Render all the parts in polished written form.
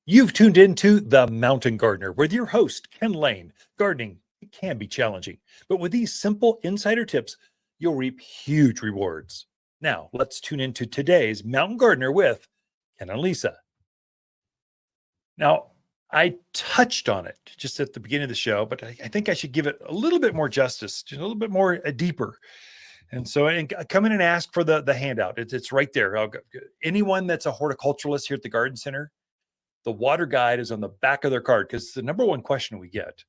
You've tuned into The Mountain Gardener with your host, Ken Lain. Gardening, it can be challenging, but with these simple insider tips, you'll reap huge rewards. Now, let's tune into today's Mountain Gardener with Ken and Lisa. Now, I touched on it just at the beginning of the show, but I think I should give it a little bit more justice, just a little bit more deeper. And so come in and ask for the handout. It's right there. Anyone that's a horticulturalist here at the Garden Center, the water guide is on the back of their card because it's the number one question we get.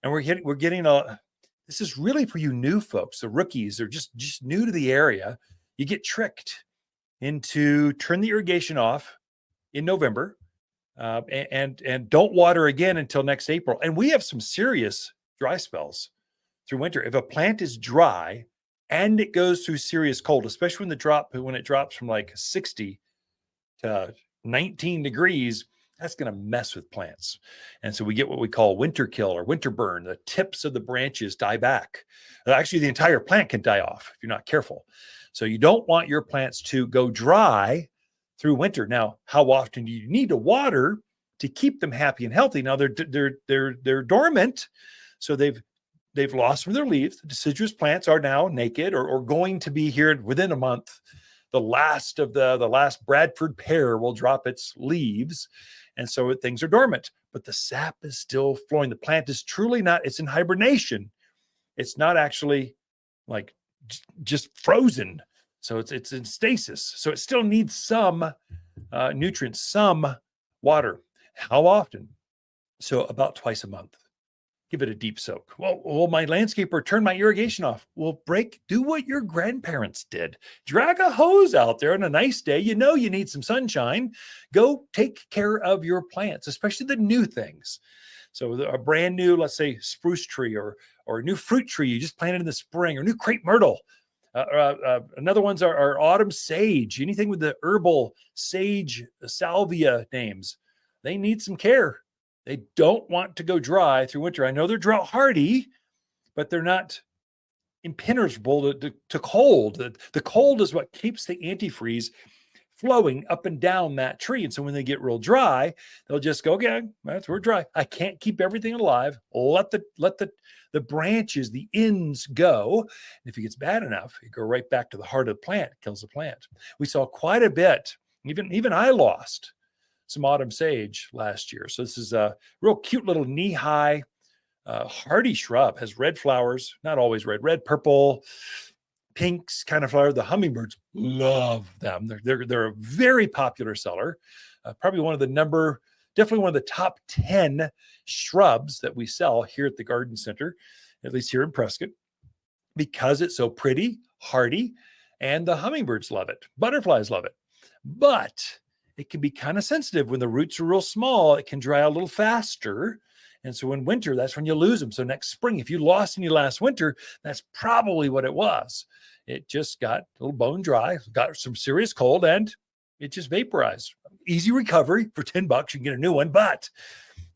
And we're getting this is really for you new folks, the rookies, or just new to the area. You get tricked into turn the irrigation off in November and don't water again until next April. And we have some serious dry spells through winter. If a plant is dry and it goes through serious cold, especially when it drops from like 60 to 19 degrees, that's going to mess with plants. And so we get what we call winter kill or winter burn. The tips of the branches die back. Actually, the entire plant can die off if you're not careful. So you don't want your plants to go dry through winter. Now, how often do you need to water to keep them happy and healthy? Now they're dormant. So they've lost some of their leaves. The deciduous plants are now naked or going to be here within a month. The last Bradford pear will drop its leaves. And so things are dormant, but the sap is still flowing. The plant is truly not, it's in hibernation. It's not actually like just frozen. So it's in stasis. So it still needs some nutrients, some water. How often? So about twice a month. Give it a deep soak. Well, my landscaper turned my irrigation off. Well, do what your grandparents did. Drag a hose out there on a nice day. You know you need some sunshine. Go take care of your plants, especially the new things. So a brand new, let's say, spruce tree or a new fruit tree you just planted in the spring, or new crepe myrtle. Another ones are autumn sage. Anything with the herbal sage, salvia names, they need some care. They don't want to go dry through winter. I know they're drought hardy, but they're not impenetrable to cold. The cold is what keeps the antifreeze flowing up and down that tree. And so when they get real dry, they'll just go, okay, we're dry. I can't keep everything alive. Let the branches, the ends go. And if it gets bad enough, it go right back to the heart of the plant, kills the plant. We saw quite a bit. Even I lost some autumn sage last year. So this is a real cute little knee-high hardy shrub, has red flowers, not always red, purple, pinks kind of flower. The hummingbirds love them. They're a very popular seller. Probably definitely one of the top 10 shrubs that we sell here at the Garden Center, at least here in Prescott, because it's so pretty, hardy, and the hummingbirds love it. Butterflies love it. But it can be kind of sensitive when the roots are real small. It can dry out a little faster. And so in winter, that's when you lose them. So next spring, if you lost any last winter, that's probably what it was. It just got a little bone dry, got some serious cold, and it just vaporized. Easy recovery for $10. You can get a new one. But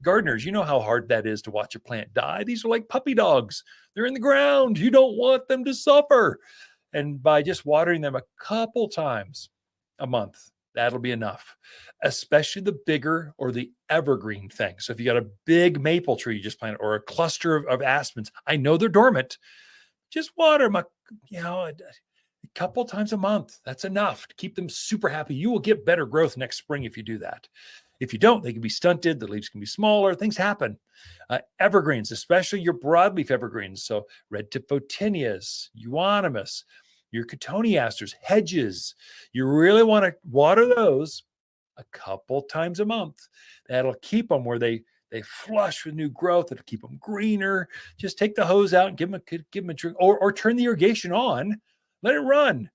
gardeners, you know how hard that is to watch a plant die. These are like puppy dogs. They're in the ground. You don't want them to suffer. And by just watering them a couple times a month, that'll be enough, especially the bigger or the evergreen thing. So if you got a big maple tree you just planted or a cluster of aspens, I know they're dormant, just water them a couple times a month. That's enough to keep them super happy. You will get better growth next spring if you do that. If you don't, they can be stunted. The leaves can be smaller. Things happen. Evergreens, especially your broadleaf evergreens. So red tip photinias, euonymus, your cotoneasters, hedges, you really want to water those a couple times a month. That'll keep them where they flush with new growth. It'll keep them greener. Just take the hose out and give them a drink, or turn the irrigation on. Let it run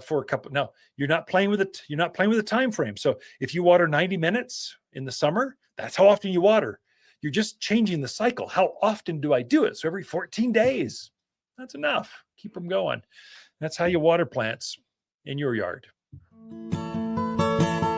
for a couple. Now you're not playing with it. You're not playing with the time frame. So if you water 90 minutes in the summer, that's how often you water. You're just changing the cycle. How often do I do it? So every 14 days, that's enough. Keep them going. That's how you water plants in your yard.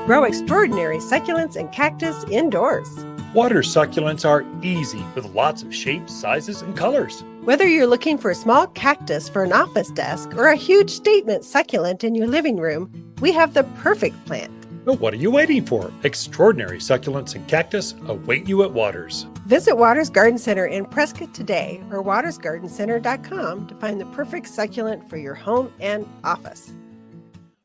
Grow extraordinary succulents and cactus indoors. Water succulents are easy with lots of shapes, sizes, and colors. Whether you're looking for a small cactus for an office desk or a huge statement succulent in your living room, we have the perfect plant. Well, what are you waiting for? Extraordinary succulents and cactus await you at Waters. Visit Waters Garden Center in Prescott today or watersgardencenter.com to find the perfect succulent for your home and office.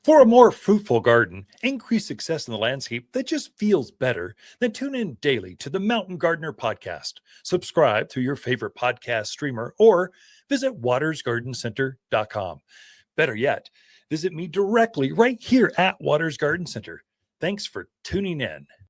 For a more fruitful garden, increased success in the landscape that just feels better, then tune in daily to the Mountain Gardener podcast. Subscribe through your favorite podcast streamer or visit watersgardencenter.com. Better yet, visit me directly right here at Waters Garden Center. Thanks for tuning in.